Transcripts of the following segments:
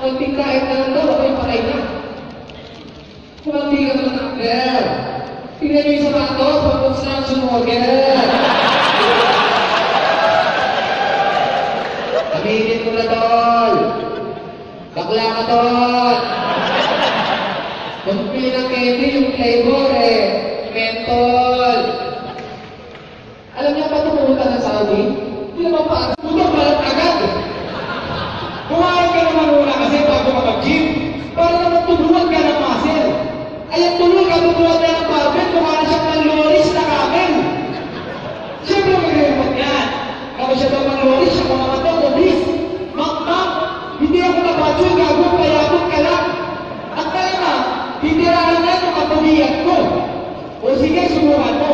konting kain na lang daw, ako'y patay na. Kumandi ka naman ang girl. Tingnan niyo yung sapatos, pag-construction mo, girl. Aminin mo na, tol. Bakla ka, tol. Kung ng candy yung flavor mentol. Alam niyo pa tumuta ng Saudi? Hindi naman pa, tutong balat agad. Kumain ka naman muna kasi bago ka mag-gym. Para naman tuluan ka ng muscle. Ayan tuloy ka, tuluan na ng barbell, kumain siya ng loris na kamen. Siyempre mag-repot yan. Kapag siya daw ng loris, siya kumain daw, obis. Mak, hindi ako nabadyo, gago, payabot ka lang. At talaga, titirahan na ito kapamiyat ko. O sige, subukan mo.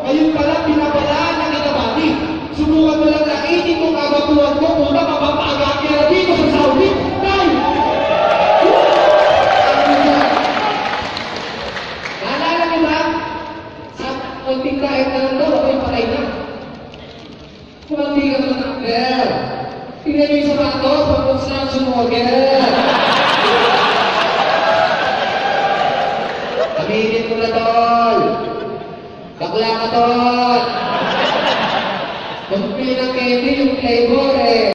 Ngayon pala, pinabalaan ng itabati. Subukan mo lang na itin kung kagatuan mo, una mapapagaki na dito sa Saudi. Tay! Naalala niyo ba? Sa konting kain na lang daw, ako'y patay na. Kumandi ka naman ang girl. Tingnan niyo yung sapatos, pag-construction mo, girl. Aminin mo na, tol. Bakla ka, tol. Kung ng candy yung flavor